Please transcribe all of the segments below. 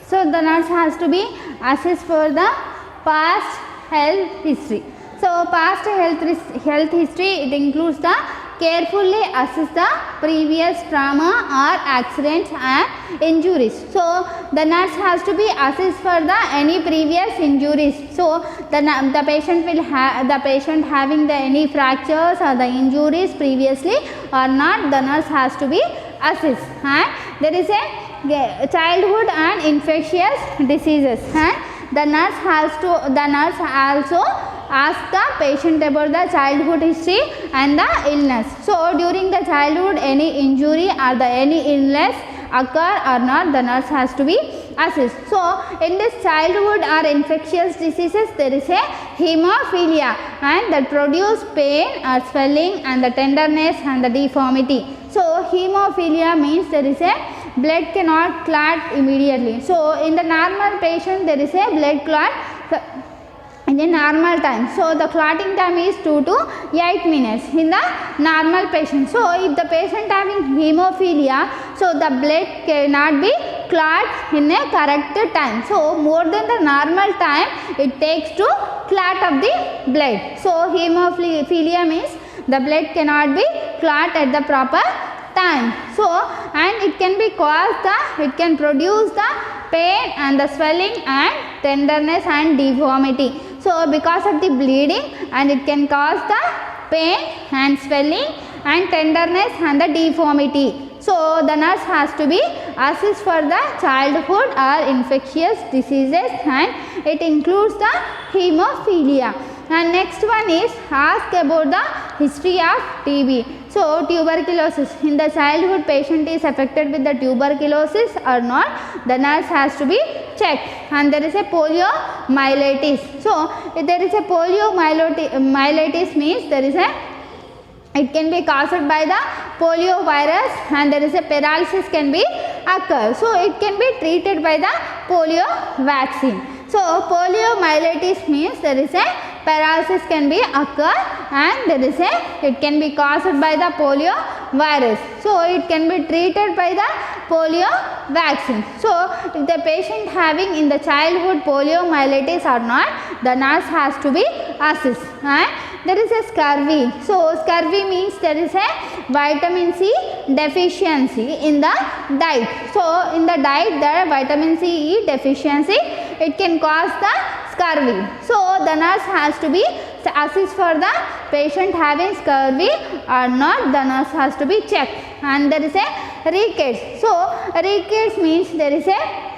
So the nurse has to be assessed for the past health history. So past health history, it includes the carefully assess the previous trauma or accidents and injuries. So the nurse has to be assessed for the any previous injuries. So the patient will have the patient having the any fractures or the injuries previously or not, the nurse has to be assessed. And there is a childhood and infectious diseases, and the nurse also ask the patient about the childhood history and the illness. So during the childhood any injury or the any illness occur or not, the nurse has to be assessed. So in this childhood or infectious diseases, there is a hemophilia, and that produce pain or swelling and the tenderness and the deformity. So hemophilia means there is a blood cannot clot immediately. So in the normal patient there is a blood clot in the normal time. So the clotting time is 2 to 8 minutes in the normal patient. So if the patient having hemophilia, so the blood cannot be clot in a correct time. So more than the normal time it takes to clot of the blood. So hemophilia means the blood cannot be clot at the proper time. So and it can be it can produce the pain and the swelling and tenderness and deformity. So because of the bleeding, and it can cause the pain and swelling and tenderness and the deformity. So the nurse has to be assessed for the childhood or infectious diseases, and it includes the hemophilia. And next one is ask about the history of TB. So tuberculosis, in the childhood patient is affected with the tuberculosis or not, the nurse has to be checked. And there is a poliomyelitis. So if there is a poliomyelitis means there is it can be caused by the poliovirus, and there is a paralysis can be occur. So it can be treated by the polio vaccine. So poliomyelitis means there is a paralysis can be occur, and there is it can be caused by the polio virus. So it can be treated by the polio vaccine. So if the patient having in the childhood poliomyelitis or not, the nurse has to be assessed. And there is a scurvy. So scurvy means there is a vitamin C deficiency in the diet. So in the diet the vitamin C deficiency, it can cause the scurvy. So the nurse has to be assessed for the patient having scurvy or not, the nurse has to be checked. And there is a rickets. So rickets means there is a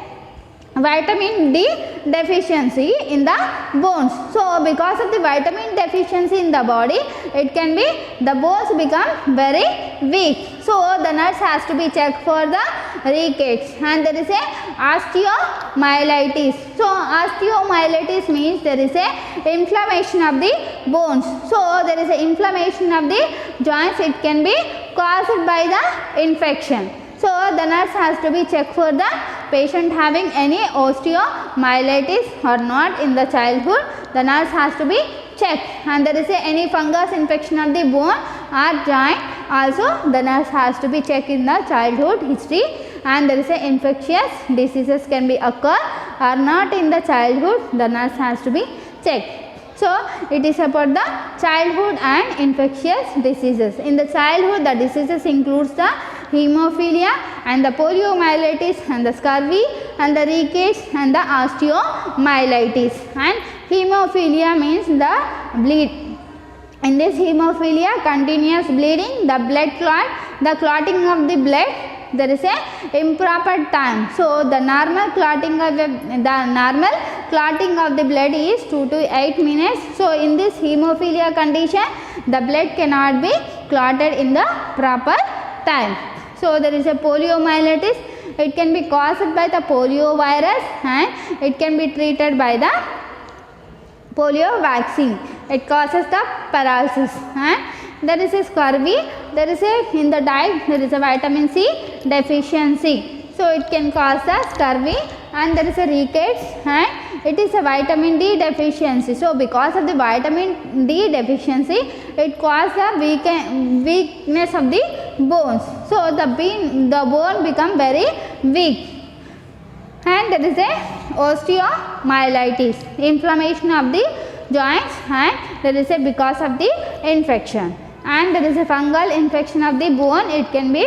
vitamin D deficiency in the bones. So because of the vitamin deficiency in the body, it can be the bones become very weak. So the nurse has to be checked for the rickets. And there is a osteomyelitis. So osteomyelitis means there is a inflammation of the bones. So there is a inflammation of the joints, it can be caused by the infection. So the nurse has to be checked for the patient having any osteomyelitis or not in the childhood, the nurse has to be checked. And there is any fungus infection of the bone or joint, also the nurse has to be checked in the childhood history. And there is a infectious diseases can be occur or not in the childhood, the nurse has to be checked. So it is about the childhood and infectious diseases. In the childhood, the diseases includes the hemophilia and the poliomyelitis and the scurvy and the rickets and the osteomyelitis. And hemophilia means the bleed. In this hemophilia, continuous bleeding, the blood clot, the clotting of the blood, there is a improper time. So the normal clotting of the blood is 2 to 8 minutes. So in this hemophilia condition, the blood cannot be clotted in the proper time. So there is a poliomyelitis, it can be caused by the polio virus, and it can be treated by the polio vaccine. It causes the paralysis. And there is a scurvy, there is a in the diet there is a vitamin C deficiency. So it can cause the scurvy. And there is a rickets, and it is a vitamin D deficiency. So because of the vitamin D deficiency, it causes the weakness of the bones. So the bone become very weak. and there is a osteomyelitis, inflammation of the joints, and there is a because of the infection, and there is a fungal infection of the bone. It can be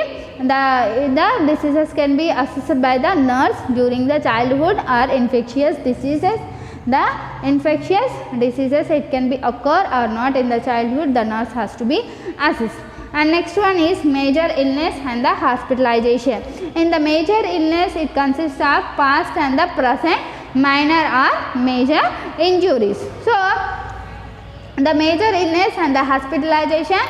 the diseases can be assessed by the nurse during the childhood, or infectious diseases. The infectious diseases, it can be occur or not in the childhood, the nurse has to be assessed. And next one is major illness and the hospitalization. In the major illness, it consists of past and the present minor or major injuries. So the major illness and the hospitalization,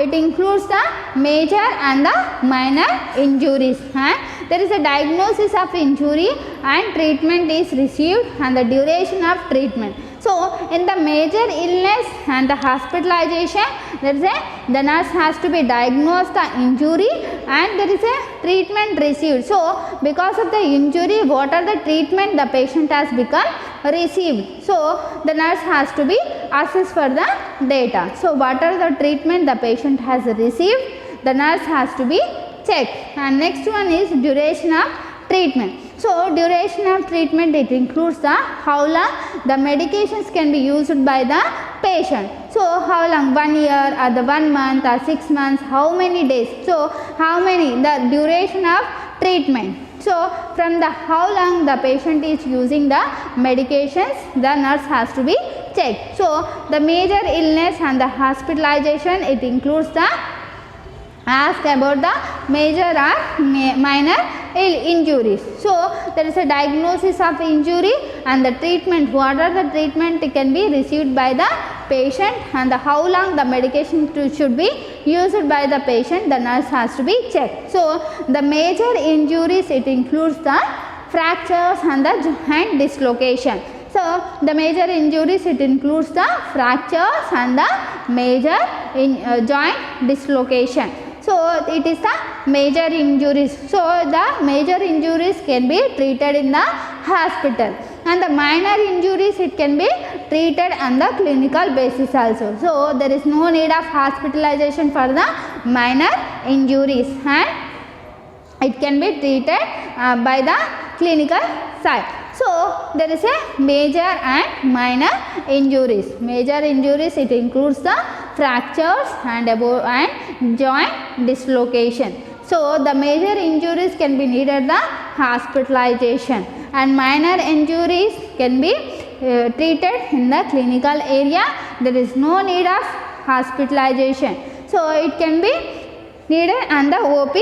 it includes the major and the minor injuries, and there is a diagnosis of injury and treatment is received and the duration of treatment. So in the major illness and the hospitalization, the nurse has to be diagnosed the injury and there is a treatment received. So because of the injury, what are the treatment the patient has become received. So the nurse has to be assessed for the data. So what are the treatment the patient has received, the nurse has to be checked. And next one is duration of treatment. So duration of treatment, it includes the how long the medications can be used by the patient. So how long, 1 year or the 1 month or 6 months, how many days. So how many, the duration of treatment. So from the how long the patient is using the medications, the nurse has to be checked. So the major illness and the hospitalization, it includes the ask about the major or minor injuries. So there is a diagnosis of injury and the treatment, what are the treatment can be received by the patient and the how long the medication should be used by the patient, the nurse has to be checked. So the major injuries, it includes the fractures and the joint dislocation. So the major injuries, it includes the fractures and the major joint dislocation. So it is the major injuries. So the major injuries can be treated in the hospital, and the minor injuries, it can be treated on the clinical basis also. So there is no need of hospitalization for the minor injuries, and it can be treated by the clinical side. So there is a major and minor injuries. Major injuries, it includes the fractures and joint dislocation. So the major injuries can be needed the hospitalization, and minor injuries can be treated in the clinical area. There is no need of hospitalization. So it can be needed on the OP.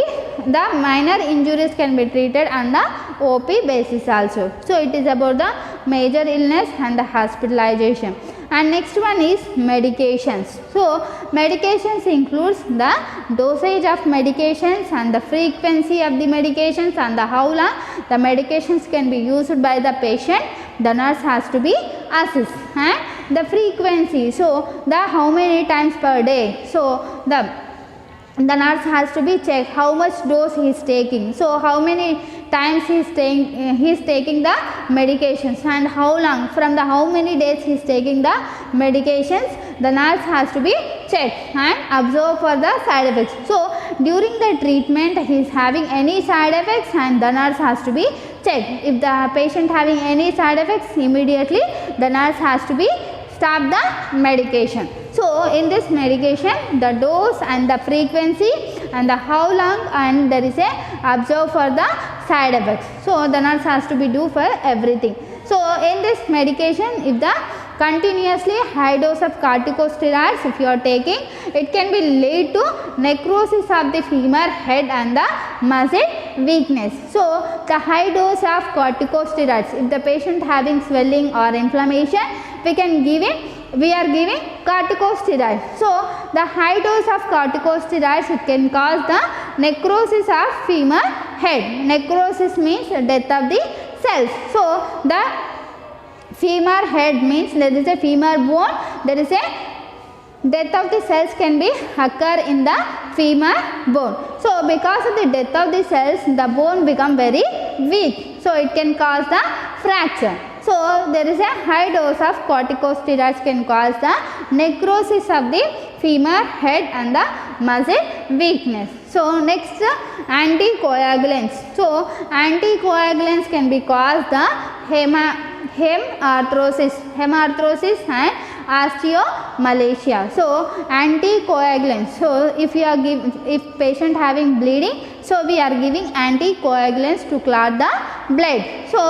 The minor injuries can be treated on the OP basis also. So it is about the major illness and the hospitalization. And next one is medications. So medications includes the dosage of medications and the frequency of the medications and the how long the medications can be used by the patient. The nurse has to be assessed, and the frequency. So the how many times per day. So the nurse has to be checked how much dose he is taking. So how many times he is taking the medications and how long, from the how many days he is taking the medications. The nurse has to be checked and observe for the side effects. So during the treatment he is having any side effects, and the nurse has to be checked. If the patient having any side effects, immediately the nurse has to be stop the medication. So in this medication, the dose and the frequency and the how long, and there is a observe for the side effects. So the nurse has to be do for everything. So in this medication, if the continuously high dose of corticosteroids if you are taking, it can be lead to necrosis of the femur head and the muscle weakness. So the high dose of corticosteroids, if the patient having swelling or inflammation, we are giving corticosteroids. So the high dose of corticosteroids, it can cause the necrosis of femur head. Necrosis means death of the cells. So the femur head means there is a femur bone, there is a death of the cells can be occur in the femur bone. So because of the death of the cells, the bone become very weak. So it can cause the fracture. So there is a high dose of corticosteroids can cause the necrosis of the femur, head and the muscle weakness. So next, anticoagulants. So anticoagulants can be caused the hemarthrosis and osteomalacia. So anticoagulants. So if patient having bleeding, so we are giving anticoagulants to clot the blood. So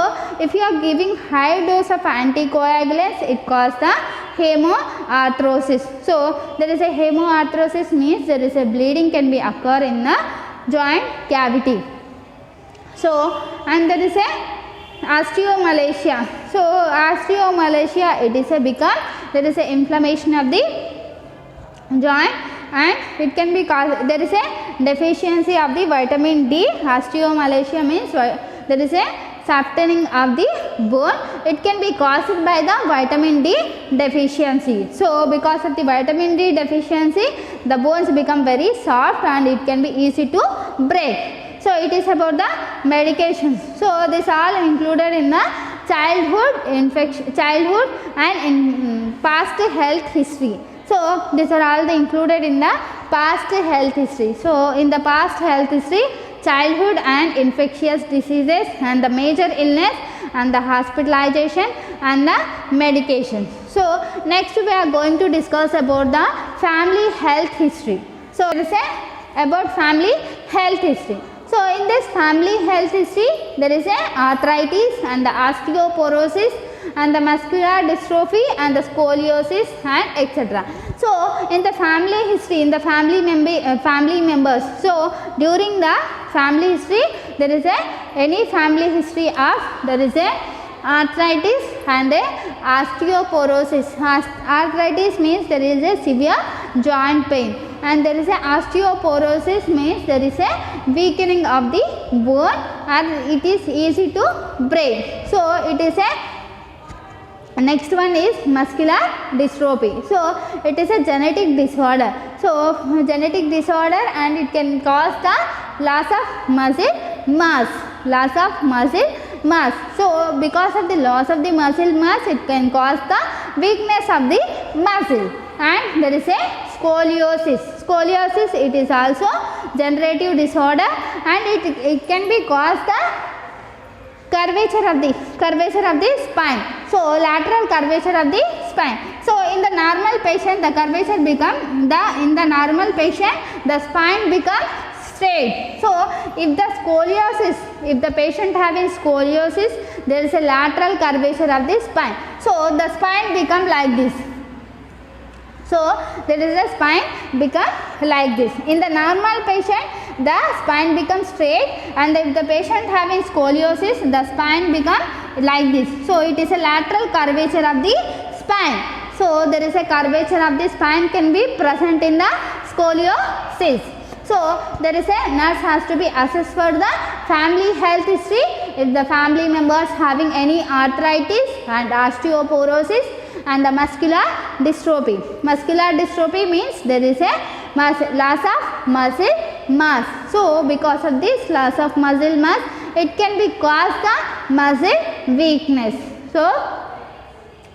if you are giving high dose of anticoagulants, it causes the hemarthrosis. So there is a hemarthrosis means there is a bleeding can be occur in the joint cavity. So and there is a osteomalacia. So osteomalacia, it is a because there is a inflammation of the joint and it can be caused, there is a deficiency of the vitamin D. Osteomalacia means there is a softening of the bone. It can be caused by the vitamin D deficiency. So because of the vitamin D deficiency, the bones become very soft and it can be easy to break. So it is about the medications. So this all included in the childhood and in past health history. So these are all included in the past health history. So in the past health history, childhood and infectious diseases and the major illness and the hospitalization and the medication. So next we are going to discuss about the family health history. So it is about family health history. So in this family health history, there is a arthritis and the osteoporosis and the muscular dystrophy and the scoliosis and etc. So in the family history, in the family members, so during the family history, there is any family history of there is a arthritis and a osteoporosis. Arthritis means there is a severe joint pain and there is a osteoporosis means there is a weakening of the bone and it is easy to break. So it is a next one is muscular dystrophy. So it is a genetic disorder. So genetic disorder and it can cause the loss of muscle mass. So because of the loss of the muscle mass, it can cause the weakness of the muscle. And there is a scoliosis. Scoliosis, it is also generative disorder and it can be caused the curvature of the spine. So lateral curvature of the spine. So in the normal patient, the curvature become in the normal patient, the spine becomes straight. So if the patient having scoliosis, there is a lateral curvature of the spine. So the spine become like this. So there is a spine become like this. In the normal patient, the spine becomes straight and if the patient having scoliosis, the spine become like this. So it is a lateral curvature of the spine. So there is a curvature of the spine can be present in the scoliosis. So there is a nurse has to be assessed for the family health history. If the family members having any arthritis and osteoporosis and the muscular dystrophy. Muscular dystrophy means there is a loss of muscle mass. So because of this loss of muscle mass, it can be caused the muscle weakness. So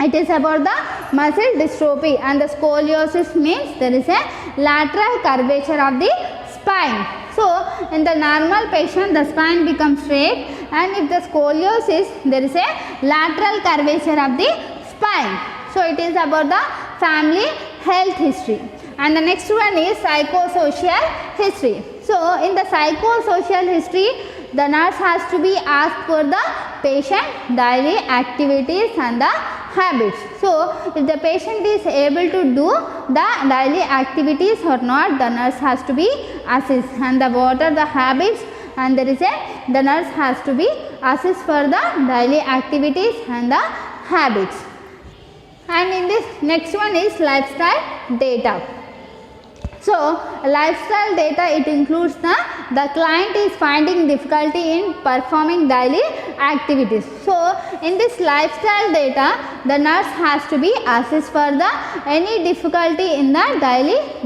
it is about the muscle dystrophy and the scoliosis means there is a lateral curvature of the spine. So in the normal patient, the spine becomes straight and if the scoliosis, there is a lateral curvature of the spine. So it is about the family health history. And the next one is psychosocial history. So in the psychosocial history, the nurse has to be asked for the patient daily activities and the habits. So if the patient is able to do the daily activities or not, the nurse has to be assessed and what are the habits and there is the nurse has to be assessed for the daily activities and the habits. And in this next one is lifestyle data. So lifestyle data, it includes the client is finding difficulty in performing daily activities. So in this lifestyle data, the nurse has to be assessed for the any difficulty in the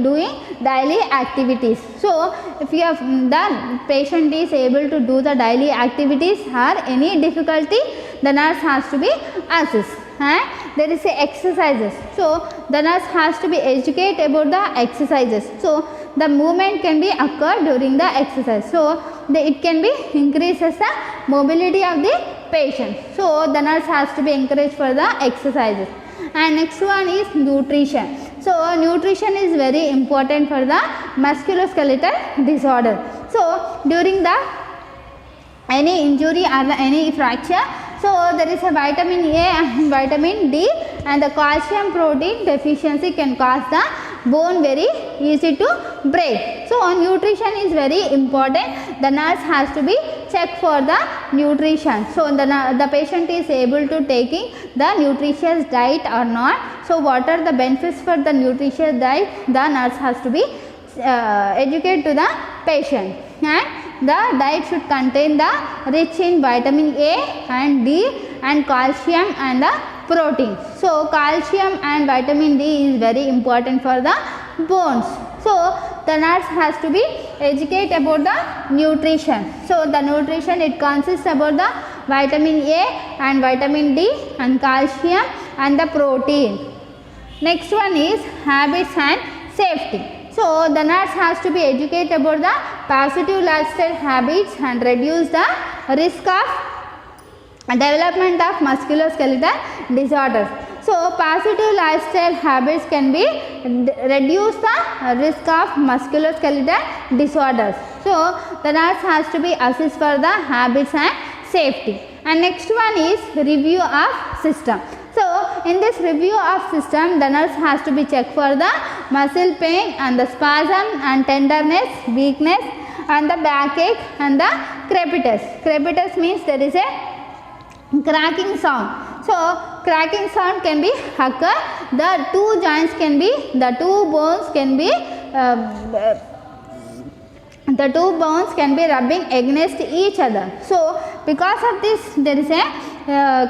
doing daily activities. So if you have the patient is able to do the daily activities or any difficulty, the nurse has to be assessed. and there is a exercises. So the nurse has to be educated about the exercises. So the movement can be occur during the exercise. So it can be increases the mobility of the patient. So the nurse has to be encouraged for the exercises. And next one is nutrition. So nutrition is very important for the musculoskeletal disorder. So during the any injury or any fracture, so there is a vitamin A and vitamin D, and the calcium protein deficiency can cause the bone very easy to break. So nutrition is very important. The nurse has to be checked for the nutrition. So the patient is able to taking the nutritious diet or not. So what are the benefits for the nutritious diet? The nurse has to be educated to the patient. And the diet should contain the rich in vitamin A and D and calcium and the protein. So calcium and vitamin D is very important for the bones. So the nurse has to be educated about the nutrition. So the nutrition, it consists about the vitamin A and vitamin D and calcium and the protein. Next one is habits and safety. So the nurse has to be educated about the positive lifestyle habits and reduce the risk of development of musculoskeletal disorders. So positive lifestyle habits can be reduce the risk of musculoskeletal disorders. So the nurse has to be assessed for the habits and safety. And next one is review of system. So in this review of system, the nurse has to be checked for the muscle pain and the spasm and tenderness, weakness and the backache and the crepitus. Crepitus means there is a cracking sound. So cracking sound can be occur. The two joints can be, the two bones can be rubbing against each other. So because of this, there is a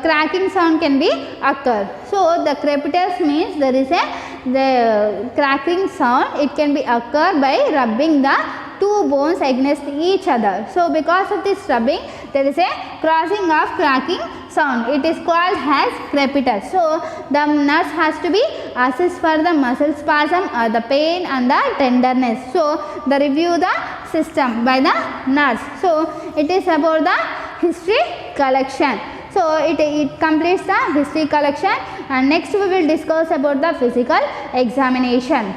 cracking sound can be occur. So the crepitus means there is the cracking sound. It can be occur by rubbing the two bones against each other. So because of this rubbing, there is a crossing of cracking sound. It is called as crepitus. So the nurse has to be assessed for the muscle spasm or the pain and the tenderness. So the review the system by the nurse. So it is about the history collection. So it completes the history collection, and next we will discuss about the physical examination.